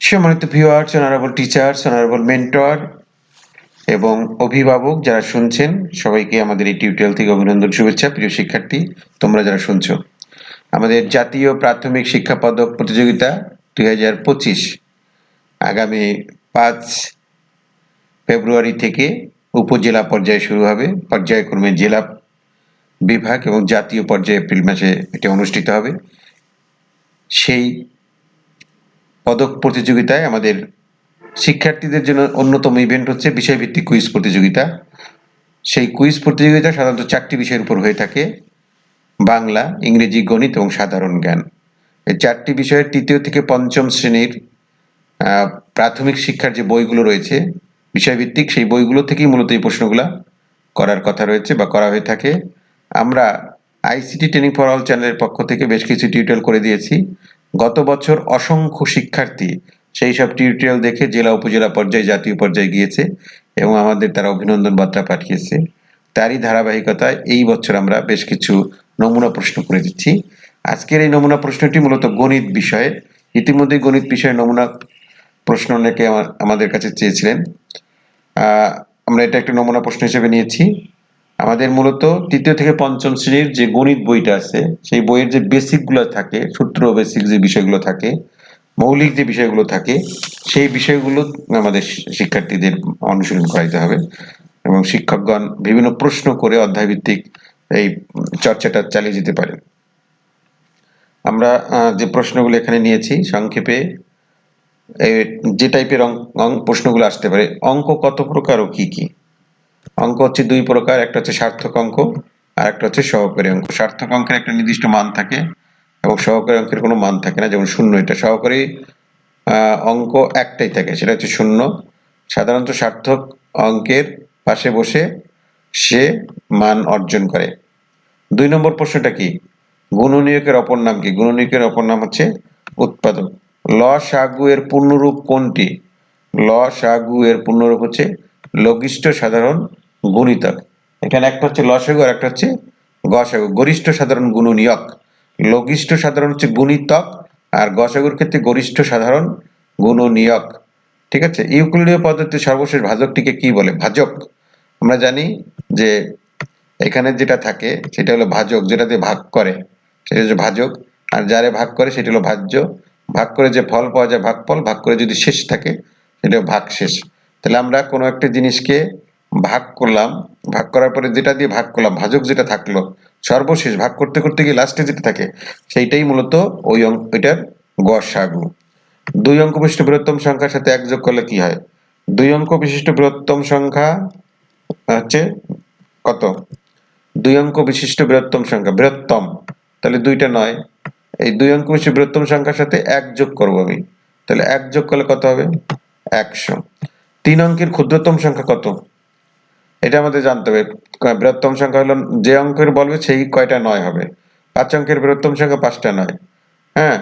সম্মানিত viewers, honourable teachers, honourable mentor এবং অভিভাবক যারা শুনছেন, সবাইকে আমাদের এই টিউটোরিয়াল থেকে অভিনন্দন, শুভেচ্ছা। প্রিয় শিক্ষার্থী, তোমরা যারা শুনছো, আমাদের জাতীয় প্রাথমিক শিক্ষা পদক প্রতিযোগিতা 2025 আগামী 5 ফেব্রুয়ারি থেকে উপজেলা পর্যায়ে শুরু হবে। পর্যায়ক্রমে জেলা, বিভাগ এবং জাতীয় পর্যায়ে এপ্রিল মাসে এটি অনুষ্ঠিত হবে। সেই পদক প্রতিযোগিতায় আমাদের শিক্ষার্থীদের জন্য অন্যতম ইভেন্ট হচ্ছে বিষয়ভিত্তিক কুইজ প্রতিযোগিতা। সেই কুইজ প্রতিযোগিতা সাধারণত 4টি বিষয়ের উপর হয়ে থাকে: বাংলা, ইংরেজি, গণিত এবং সাধারণ জ্ঞান। এই 4টি বিষয়ের তৃতীয় থেকে পঞ্চম শ্রেণীর প্রাথমিক শিক্ষার যে বইগুলো রয়েছে বিষয়ভিত্তিক, সেই বইগুলো থেকেই মূলত এই প্রশ্নগুলো করার কথা রয়েছে বা করা হয়ে থাকে। আমরা আইসিটি ট্রেনিং ফর অল চ্যানেলের পক্ষ থেকে বেশ কিছু টিউটোরিয়াল করে দিয়েছি। গত বছর অসংখ্য শিক্ষার্থী সেই সব টিউটোরিয়াল দেখে জেলা, উপজেলা পর্যায়ে, জাতীয় পর্যায়ে গিয়েছে এবং আমাদের তারা অভিনন্দন বার্তা পাঠিয়েছে। তারই ধারাবাহিকতায় এই বছর আমরা বেশ কিছু নমুনা প্রশ্ন করে দিচ্ছি। আজকের এই নমুনা প্রশ্নটি মূলত গণিত বিষয়ে। ইতিমধ্যে গণিত বিষয়ে নমুনা প্রশ্ন অনেকে আমাদের কাছে চেয়েছিলেন। আমরা এটা একটা নমুনা প্রশ্ন হিসেবে নিয়েছি। আমাদের মূলত তৃতীয় থেকে পঞ্চম শ্রেণীর যে গণিত বইটা আছে, সেই বইয়ের যে বেসিকগুলো থাকে, সূত্র বেসিক যে বিষয়গুলো থাকে, মৌলিক যে বিষয়গুলো থাকে, সেই বিষয়গুলো আমাদের শিক্ষার্থীদের অনুশীলন করাইতে হবে এবং শিক্ষকগণ বিভিন্ন প্রশ্ন করে অধ্যায়ভিত্তিক এই চর্চাটা চালিয়ে যেতে পারে। আমরা যে প্রশ্নগুলো এখানে নিয়েছি সংক্ষেপে, যে টাইপের প্রশ্নগুলো আসতে পারে: অঙ্ক কত প্রকার ও কি কি? অঙ্ক হচ্ছে 2 প্রকার, একটা হচ্ছে সার্থক অঙ্ক আর একটা হচ্ছে সহকারী অঙ্ক। সার্থক অঙ্কের একটা নির্দিষ্ট মান থাকে এবং সহকারী অঙ্কের কোনো মান থাকে না, যেমন 0। এটা সহকারী অঙ্ক একটাই থাকে, সেটা হচ্ছে 0। সাধারণত সার্থক অঙ্কের পাশে বসে সে মান অর্জন করে। 2 নম্বর প্রশ্নটা কি? গুণনীয়কের অপর নাম কি? গুণনীয়কের অপর নাম হচ্ছে উৎপাদক। লসাগু এর পূর্ণরূপ কোনটি? লসাগু এর পূর্ণরূপ হচ্ছে লঘিষ্ঠ সাধারণ গুণিতক। এখানে একটা হচ্ছে লসাগু আর একটা হচ্ছে গসাগু, গরিষ্ঠ সাধারণ গুণনীয়ক। লঘিষ্ঠ সাধারণ হচ্ছে গুণিতক আর গসাগুর ক্ষেত্রে গরিষ্ঠ সাধারণ গুণনীয়ক। ঠিক আছে। ইউক্লিডীয় পদ্ধতির সর্বশেষ ভাজকটিকে কি বলে? ভাজক। আমরা জানি যে এখানে যেটা থাকে সেটা হলো ভাজক, যেটা দিয়ে ভাগ করে সেটা হচ্ছে ভাজক, আর যারে ভাগ করে সেটা হলো ভাজ্য। ভাগ করে যে ফল পাওয়া যায় ভাগফল, ভাগ করে যদি শেষ থাকে সেটা ভাগশেষ। তাহলে আমরা কোনো একটা জিনিসকে ভাগ করলাম, ভাগ করার পরে যেটা দিয়ে ভাগ করলাম, ভাজক যেটা থাকলো, সর্বশেষ ভাগ করতে করতে গিয়ে লাস্টে যেটা থাকে সেইটাই মূলত ওইটার গসাগু। 2 অঙ্ক বিশিষ্ট বৃহত্তম সংখ্যার সাথে 1 যোগ করলে কি হয়? 2 অঙ্ক বিশিষ্ট বৃহত্তম সংখ্যা হচ্ছে কত? 2 অঙ্ক বিশিষ্ট বৃহত্তম সংখ্যা, বৃহত্তম, তাহলে 2টা নয়। এই 2 অঙ্ক বিশিষ্ট বৃহত্তম সংখ্যার সাথে 1 যোগ করবো আমি, তাহলে 1 যোগ করলে কত হবে? 100। 3 অঙ্কের ক্ষুদ্রতম সংখ্যা কত? এটা আমাদের জানতে হবে। বৃহত্তম সংখ্যা হলো যে অঙ্কের বলবে সেই কয়টা 9 হবে। 5 অঙ্কের বৃহত্তম সংখ্যা 5টা 9। হ্যাঁ,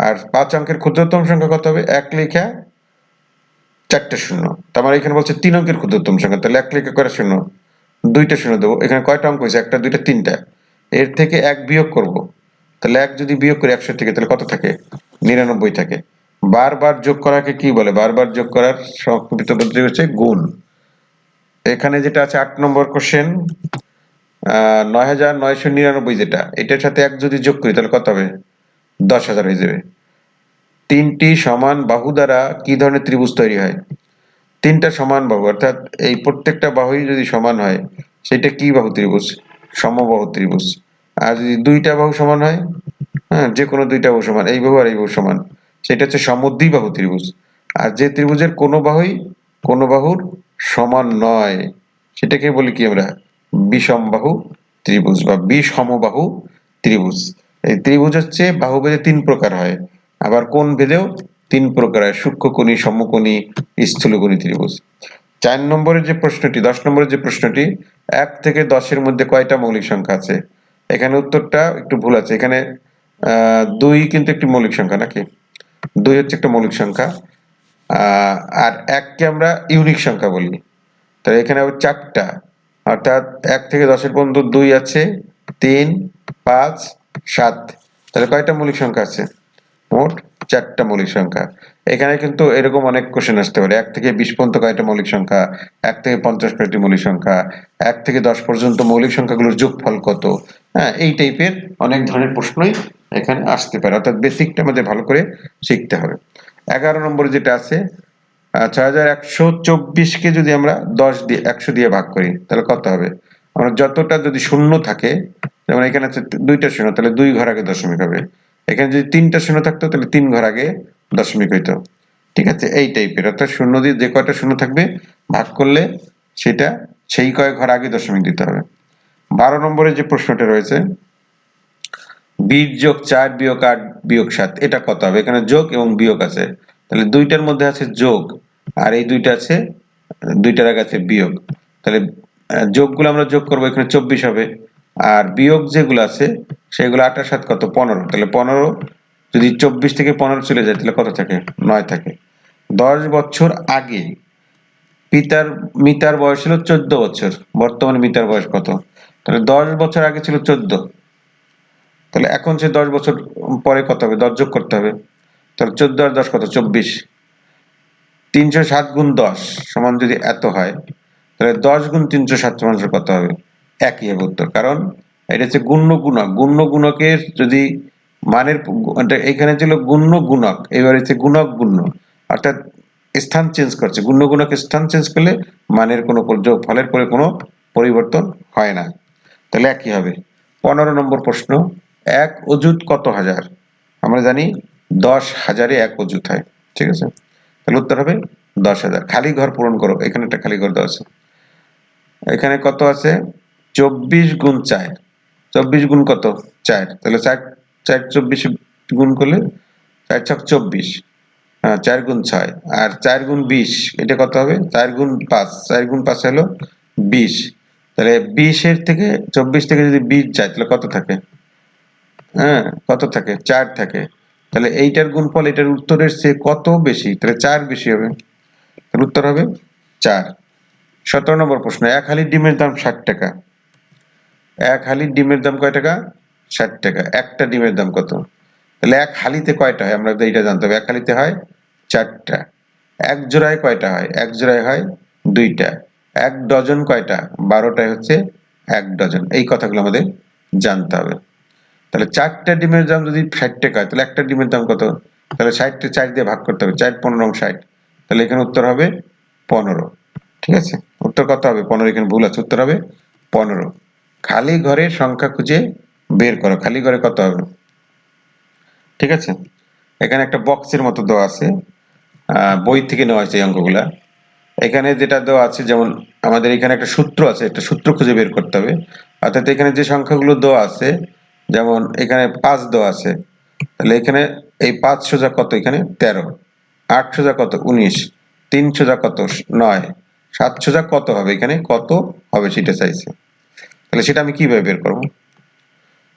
আর 5 অঙ্কের ক্ষুদ্রতম সংখ্যা কত হবে? 1 লেখা 4টে শূন্য। তার মানে এখানে বলছে 3 অঙ্কের ক্ষুদ্রতম সংখ্যা, তাহলে 1 লেখা কয়টা শূন্য? 2টা শূন্য দেবো। এখানে কয়টা অঙ্ক হয়েছে? 1টা 2টা 3টা। এর থেকে 1 বিয়োগ করব, তাহলে 1 যদি বিয়োগ করি 100 থেকে, তাহলে কত থাকে? 99 থাকে। বারবার যোগ করাকে কি বলে? বারবার যোগ করার সংক্ষিপ্ত পদ্ধতি হচ্ছে গুণ। এখানে যেটা আছে 8 নম্বর কোশ্চেন, 9999 যেটা, এটার সাথে 1 যদি যোগ করি তাহলে কত হবে? 10,000 হয়ে যাবে। 3টি সমান বাহু দ্বারা কি ধরনের ত্রিভুজ তৈরি হয়? 3টা সমান বাহু, অর্থাৎ এই প্রত্যেকটা বাহুই যদি সমান হয় সেটা কি বাহু ত্রিভুজ? সমবাহু ত্রিভুজ। আর যদি 2টা বাহু সমান হয়, হ্যাঁ, যে কোনো 2টা বাহু সমান, এই বাহু আর এই বাহু সমান, সেটা হচ্ছে সমদ্বিবাহু ত্রিভুজ। আর যে ত্রিভুজের কোনো বাহুই কোনো বাহুর সমান নয় সেটাকে বলি কি আমরা? বিষমবাহু ত্রিভুজ বা বিষমবাহু ত্রিভুজ। এই ত্রিভুজ হচ্ছে বাহুভেদে 3 প্রকার হয়, আবার কোণ ভেদেও 3 প্রকার হয়: সূক্ষ্মকোণী, সমকোণী, স্থূলকোণী ত্রিভুজ। 4 নম্বরের যে প্রশ্নটি, 10 নম্বরের যে প্রশ্নটি, 1 থেকে 10-এর মধ্যে কয়টা মৌলিক সংখ্যা আছে? এখানে উত্তরটা একটু ভুল আছে। এখানে 2 কিন্তু একটি মৌলিক সংখ্যা নাকি? 2 হচ্ছে একটা মৌলিক সংখ্যা। আর 1 কে আমরা ইউনিক সংখ্যা বলি। তাহলে এখানে আবার 4টা, অর্থাৎ 1 থেকে 10-এর পর্যন্ত 2 আছে, 3, 5, 7। তাহলে কয়টা মৌলিক সংখ্যা আছে? মোট 4টা মৌলিক সংখ্যা। এখানে কিন্তু এরকম অনেক কোশ্চেন আসতে পারে, 1 থেকে 20 পর্যন্ত কয়টা মৌলিক সংখ্যা, 1 থেকে 50 কয়টি মৌলিক সংখ্যা, 1 থেকে 10 পর্যন্ত মৌলিক সংখ্যাগুলোর যোগফল কত। হ্যাঁ, এই টাইপের অনেক ধরনের প্রশ্নই এখানে আসতে পারে, অর্থাৎ বেসিকটা আমাদের ভালো করে শিখতে হবে। 11 নম্বরে যেটা আছে, 6124 কে যদি আমরা 100 দিয়ে ভাগ করি তাহলে কত হবে? আমরা যতটা যদি শূন্য থাকে, যেমন এখানে আছে 2টা শূন্য, তাহলে 2 ঘর আগে দশমিক হবে। এখানে যদি 3টা শূন্য থাকতো তাহলে 3 ঘর আগে দশমিক হইতো। ঠিক আছে, এই টাইপের, অর্থাৎ শূন্য দিয়ে যে কয়টা শূন্য থাকবে ভাগ করলে সেটা সেই কয় ঘর আগে দশমিক দিতে হবে। 12 নম্বরে যে প্রশ্নটা রয়েছে, 20 যোগ 4 বিয়োগ 8 বিয়োগ 7, এটা কত হবে? এখানে যোগ এবং বিয়োগ আছে, তাহলে দুইটার মধ্যে আছে যোগ আর এই দুইটা আছে, দুইটার আগে আছে বিয়োগ। তাহলে যোগগুলো আমরা যোগ করবো, এখানে 24 হবে, আর বিয়োগ যেগুলো আছে সেগুলো 8 আর 7 কত? 15। তাহলে 15 যদি 24 থেকে 15 চলে যায় তাহলে কত থাকে? 9 থাকে। 10 বছর আগে মিতার বয়স ছিল 14 বছর, বর্তমানে মিতার বয়স কত? তাহলে 10 বছর আগে ছিল 14, তাহলে এখন সে 10 বছর পরে কত হবে? 10 যোগ করতে হবে। তাহলে 14 আর 10 কত? 24। 307 গুণ 10 সমান যদি এত হয়, তাহলে 10 গুণ 307 সমান কত হবে? একই হবে উত্তর, কারণ এটা হচ্ছে গুণ্য গুণক। গুণ্য গুণকের যদি মানের এখানে ছিল গুণ্য গুণক, এবার হচ্ছে গুণক গুণ্য, অর্থাৎ স্থান চেঞ্জ করছে। গুণ্য গুণকের স্থান চেঞ্জ করলে মানের কোনো ফলের পরে কোনো পরিবর্তন হয় না, তাহলে একই হবে। 15 নম্বর প্রশ্ন, 1 অযুত কত হাজার? আমরা জানি 10,000-এ 1 অযুত হয়। ঠিক আছে, তাহলে উত্তর হবে 10,000। খালি ঘর পূরণ করো, এখানে একটা খালি ঘর দেওয়া আছে। এখানে কত আছে? 24 গুণ 4। 24 গুণ কত? 4। তাহলে 4 24 গুণ করলে 4 ছক 24, 4 গুণ 6 আর 4 গুণ 20, এটা কত হবে? 4 গুণ 5, 4 গুণ 5 হলো 20। তাহলে 20 এর থেকে 24 থেকে যদি 20 যায় তাহলে কত থাকে? হ্যাঁ, কত থাকে? 4 থাকে। তাহলে এইটার গুণফল এটার উত্তরের চেয়ে কত বেশি? তাহলে 4 বেশি হবে, তাহলে উত্তর হবে 4। 17 নম্বর প্রশ্ন, 1 হালি ডিমের দাম 60 টাকা। 1 হালি ডিমের দাম কয় টাকা? 60 টাকা। একটা ডিমের দাম কত? তাহলে 1 হালিতে কয়টা হয় আমরা এইটা জানতে হবে। 1 হালিতে হয় 4টা। 1 জোড়ায় কয়টা হয়? 1 জোড়ায় হয় 2টা। 1 ডজন কয়টা? 12টায় হচ্ছে 1 ডজন। এই কথাগুলো আমাদের জানতে হবে। তাহলে 4টা ডিমের দাম যদি 60 টাকা হয় তাহলে একটা ডিমের দাম কত? তাহলে 60 কে 4 দিয়ে ভাগ করতে হবে, 4 15 60, তাহলে এখানে উত্তর হবে 15। ঠিক আছে, উত্তর কত হবে? 15। এখানে ভুল আছে, উত্তর হবে 15। খালি ঘরের সংখ্যা খুঁজে বের করো, খালি ঘরে কত হবে? ঠিক আছে, এখানে একটা বক্সের মতো দেওয়া আছে, বই থেকে নেওয়া হয়েছে এই অঙ্কগুলা। এখানে যেটা দেওয়া আছে, যেমন আমাদের এখানে একটা সূত্র আছে, একটা সূত্র খুঁজে বের করতে হবে। অর্থাৎ এখানে যে সংখ্যাগুলো দেওয়া আছে, যেমন এখানে 5 দেওয়া আছে, তাহলে এখানে এই 5 সোজা কত? এখানে 13। 8 সোজা কত? 19। 3 সোজা কত? 9। 7 সোজা কত হবে? এখানে কত হবে সেটা চাইছে, তাহলে সেটা আমি কিভাবে বের করব?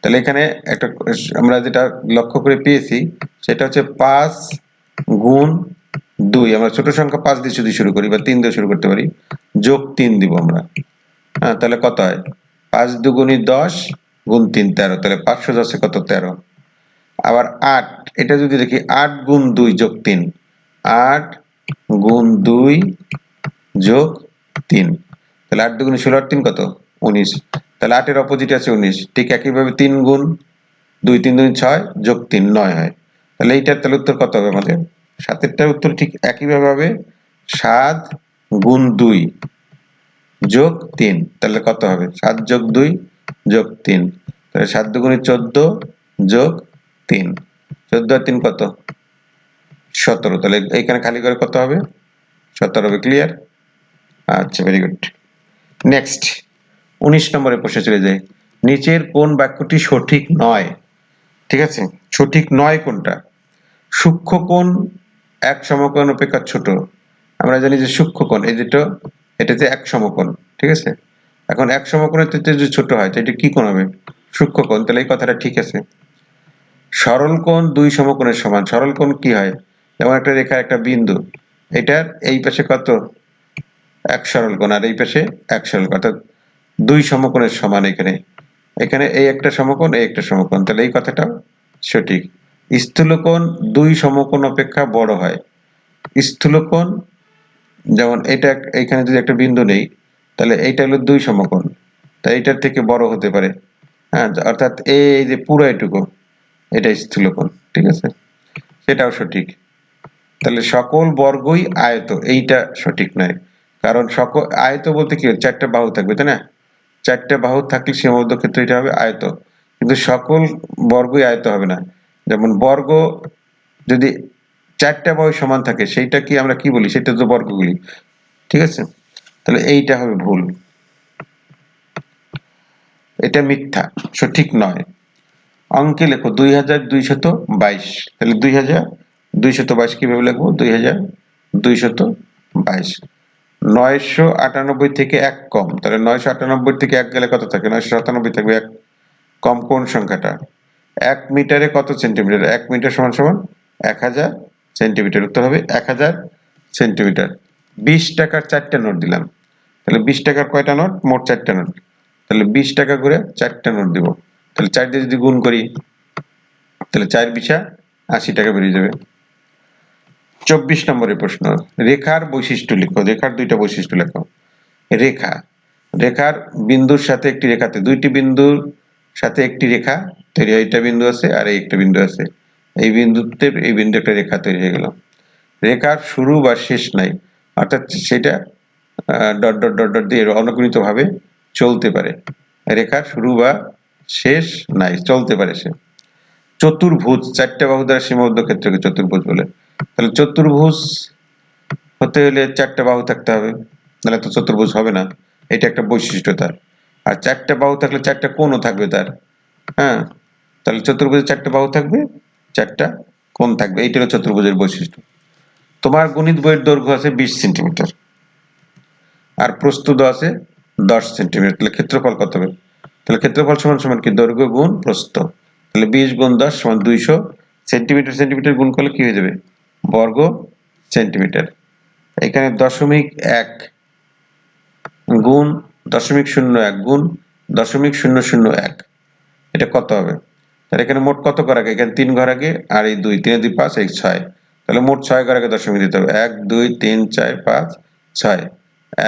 তাহলে এখানে একটা আমরা যেটা লক্ষ্য করে পেয়েছি সেটা হচ্ছে 5 গুণ 2, আমরা ছোট সংখ্যা 5 দিয়ে যদি শুরু করি বা 3 দিয়ে শুরু করতে পারি, যোগ 3 দিব আমরা। হ্যাঁ, তাহলে কত হয়? 5 দুগুণী 10 গুণ 3 13, তাহলে 5 সোজা আছে কত? 13। আবার 8, এটা যদি দেখি 8 গুণ 2 যোগ 3, 8 গুণ 2 যোগ 3, তাহলে 8 দুগুণী 16 আর 3 কত? 19। তাহলে 8 এর অপোজিট আছে 19। ঠিক একইভাবে 3 গুণ 2, 3 দুগুণী 6 যোগ 3 9 হয়। তাহলে এইটার তাহলে উত্তর কত হবে আমাদের? 7এরটার উত্তর ঠিক একইভাবে হবে 7 গুণ 2 যোগ 3, তাহলে কত হবে? 7 যোগ 2 যোগ 3, তাহলে 7 দুগুণী 14 যোগ 3, 14 আর 3 কত? 17। তাহলে এইখানে খালি করে কত হবে? 17 হবে। ক্লিয়ার? আচ্ছা, ভেরি গুড। নেক্সট 19 নম্বরের প্রশ্নে চলে যাই। নিচের কোন বাক্যটি সঠিক নয়? ঠিক আছে, সঠিক নয় কোনটা? সূক্ষ্মকোণ এক সমকোণ অপেক্ষা ছোট। আমরা জানি যে সূক্ষ্মকোণ এই যেটা, এটা যে এক সমকোণ। ঠিক আছে, এখন এক সমকোণের থেকে যদি ছোট হয় তো এটা কি কোণ হবে? সূক্ষ্মকোণ। তাহলে এই কথাটা ঠিক আছে। সরল কোণ দুই সমকোণের সমান। সরল কোণ কি হয়? যেমন একটা রেখার একটা বিন্দু, এটার এই পাশে কত? এক সরল কোণ আর এই পাশে এক সরল কোণ, অর্থাৎ দুই সমকোণের সমান। এখানে এখানে এই একটা সমকোণ, এই একটা সমকোণ, তাহলে এই কথাটাও সঠিক। স্থূলকোণ দুই সমকোণ অপেক্ষা বড় হয়। স্থূলকোণ যেমন এটা, এখানে যদি একটা বিন্দু নেই তাহলে এইটা হলো দুই সমকোণ, তাই এটার থেকে বড় হতে পারে। হ্যাঁ, অর্থাৎ এই যে পুরো এটুকু, এটা স্থূলকোণ। ঠিক আছে, সেটাও সঠিক। তাহলে সকল বর্গই আয়ত, এইটা সঠিক নয়। কারণ সকল আয়ত বলতে কি, চারটা বাহু থাকবে, তাই না? চারটা বাহু থাকলে সীমাবদ্ধ ক্ষেত্রে এটা হবে আয়ত, কিন্তু সকল বর্গই আয়ত হবে না। যেমন বর্গ যদি চারটা বাহু সমান থাকে সেইটা কি আমরা কি বলি, সেটা তো বর্গগুলি। ঠিক আছে, তাহলে এইটা হবে ভুল, এটা মিথ্যা, সঠিক নয়। অঙ্কে লেখো 2222, তাহলে 2222 কিভাবে লিখবো? 2222। 998 থেকে 1 কম, তাহলে 998 থেকে 1 গেলে কত থাকে? 997 থাকবে। 1 কম কোন সংখ্যাটা? 1 মিটারে কত সেন্টিমিটার? 1 মিটার সমান সমান 1000 সেন্টিমিটার। উত্তর হবে 1000 সেন্টিমিটার। 20 টাকার 4টা নোট দিলাম, তাহলে 20 টাকার কয়টা নোট? মোট 4টা নোট, তাহলে 20 টাকা করে 4টা নোট দিব। তাহলে 4 দিয়ে যদি গুণ করি তাহলে 4 বিশা 80 টাকা বেরিয়ে যাবে। 24 নম্বরের প্রশ্ন, রেখার বৈশিষ্ট্য লিখো। রেখার দুইটা বৈশিষ্ট্য লেখো। রেখা, রেখার বিন্দুর সাথে একটি রেখাতে, দুইটি বিন্দুর সাথে একটি রেখা তৈরি হয়। এইটা বিন্দু আছে আর এই একটা বিন্দু আছে, এই বিন্দুতে এই বিন্দু একটা রেখা তৈরি হয়ে গেল। রেখার শুরু বা শেষ নাই, অর্থাৎ সেটা ডট ডট ডট ডট দিয়ে অনুকূলিত ভাবে চলতে পারে। রেখার শুরু বা শেষ নাই, চলতে পারে সে। চতুর্ভুজ, চারটা বাহু দ্বারা সীমাবদ্ধ ক্ষেত্রকে চতুর্ভুজ বলে। তাহলে চতুর্ভুজ হতে হলে 4টা বাহু থাকতে হবে, নাহলে তো চতুর্ভুজ হবে না। এটা একটা বৈশিষ্ট্য তার। আর 4টা বাহু থাকলে 4টা কোণও থাকবে তার। হ্যাঁ, তাহলে চতুর্ভুজে 4টা বাহু থাকবে, 4টা কোণ থাকবে, এইটা হলো চতুর্ভুজের বৈশিষ্ট্য। তোমার গণিত বইয়ের দৈর্ঘ্য আছে 20 সেন্টিমিটার আর প্রস্থ আছে 10 সেন্টিমিটার, তাহলে ক্ষেত্রফল কত হবে? তাহলে ক্ষেত্রফল সমান সমান কি? দৈর্ঘ্য গুণ প্রস্থ। তাহলে 20 গুণ 10 সমান 200 সেন্টিমিটার। সেন্টিমিটার গুণ করলে কি হয়ে যাবে? বর্গ সেন্টিমিটার। এখানে 0.1 গুণ 0.01 গুণ 0.001, এটা কত হবে? তাহলে এখানে মোট কত ঘর আগে? এখানে 3 ঘর আগে, আর এই 2, 3 2 5, এই 6, তাহলে মোট 6 ঘর আগে দশমিক দিতে হবে। 1 2 3 4 5 6,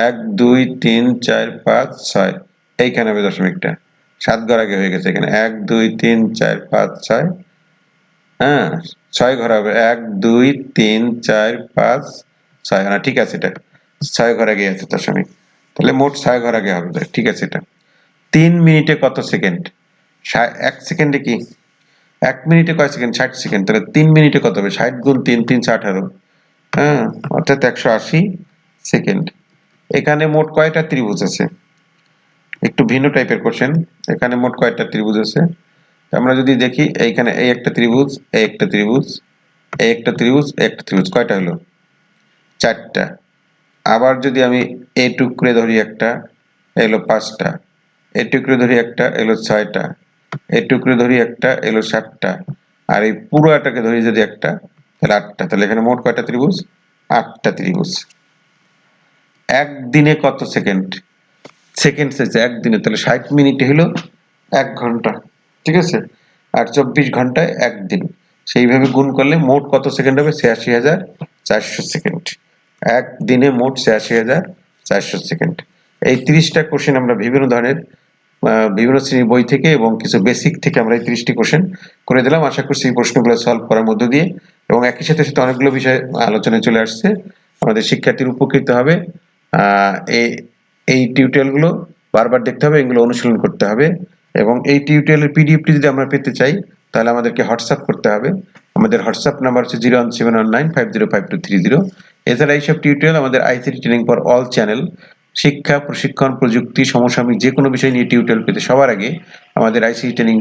1 2 3 4 5 6, এইখানে হবে দশমিকটা। 7 ঘর আগে হয়ে গেছে, এখানে 1 2 3 4 5 6, হ্যাঁ 6 ঘর হবে, 1 2 3 4 5 6, না ঠিক আছে, এটা 6 ঘর আগে আছে দশমিক, তাহলে মোট 6 ঘর আগে হবে। ঠিক আছে, এটা 3 মিনিটে কত সেকেন্ড? 1 সেকেন্ডে কি 1 মিনিটে কয় সেকেন্ড? 60 সেকেন্ড। তাহলে 3 মিনিটে কত হবে? 60 গুণ 3 318, হ্যাঁ, অর্থাৎ 180 সেকেন্ড। এখানে মোট কয়টা ত্রিভুজ আছে? একটু ভিন্ন টাইপের কোশ্চেন। এখানে মোট কয়টা ত্রিভুজ আছে? আমরা যদি দেখি, এইখানে এই একটা ত্রিভুজ, এই একটা ত্রিভুজ, এই একটা ত্রিভুজ, একটা ত্রিভুজ, কয়টা হলো? 4টা। আবার যদি আমি এই টুকরে ধরি একটা, এলো 5টা, এই টুকরে ধরি একটা, এলো 6টা, এই টুকরে ধরি একটা, এলো 7টা, আর এই পুরোটাকে ধরি যদি একটা, তাহলে 8টা। তাহলে এখানে মোট কয়টা ত্রিভুজ? 8টা ত্রিভুজ। একদিনে কত সেকেন্ড? সেকেন্ড হচ্ছে একদিনে, তাহলে 60 মিনিটে হলো 1 ঘন্টা। ঠিক আছে, আর 24 ঘন্টায় একদিন। সেইভাবে গুণ করলে মোট কত সেকেন্ড হবে? 86,400 সেকেন্ড। একদিনে মোট 86,400 সেকেন্ড। এই 30টা কোশ্চেন আমরা বিভিন্ন ধরনের বিভিন্ন শ্রেণীর বই থেকে এবং কিছু বেসিক থেকে আমরা এই 30টি কোশ্চেন করে দিলাম। আশা করছি এই প্রশ্নগুলো সলভ করার মধ্য দিয়ে, এবং একই সাথে সাথে অনেকগুলো বিষয় আলোচনায় চলে আসছে, আমাদের শিক্ষার্থীর উপকৃত হবে। এই এই টিউটোরিয়ালগুলো বারবার দেখতে হবে, এগুলো অনুশীলন করতে হবে, এবং এই টিউটোরিয়ালের পিডিএফটি যদি আমরা পেতে চাই তাহলে আমাদেরকে হোয়াটসঅ্যাপ করতে হবে। আমাদের হোয়াটসঅ্যাপ নাম্বার হচ্ছে 01719505230। এছাড়া এইসব টিউটোরিয়াল আমাদের ICT training for all channel, শিক্ষা, প্রশিক্ষণ, প্রযুক্তি, সমসাময়িক যে কোনো বিষয় নিয়ে টিউটোরিয়াল পেতে সবার আগে আমাদের আইসিটি ট্রেনিং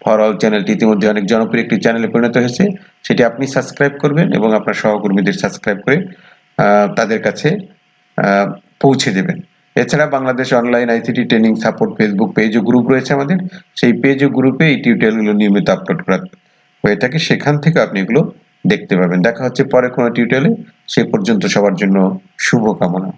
ফর অল চ্যানেলটি ইতিমধ্যে অনেক জনপ্রিয় একটি চ্যানেলে পরিণত হয়েছে। সেটি আপনি সাবস্ক্রাইব করবেন এবং আপনার সহকর্মীদের সাবস্ক্রাইব করে তাদের কাছে পৌঁছে দেবেন। এছাড়া Bangladesh online ICT training support Facebook page ও গ্রুপ রয়েছে আমাদের, সেই পেজ ও গ্রুপে এই টিউটোরিয়ালগুলো নিয়মিত আপলোড করা হয়ে থাকে, সেখান থেকে আপনি এগুলো দেখতে পাবেন। দেখা হচ্ছে পরে কোনো টিউটোরিয়ালে, সে পর্যন্ত সবার জন্য শুভকামনা।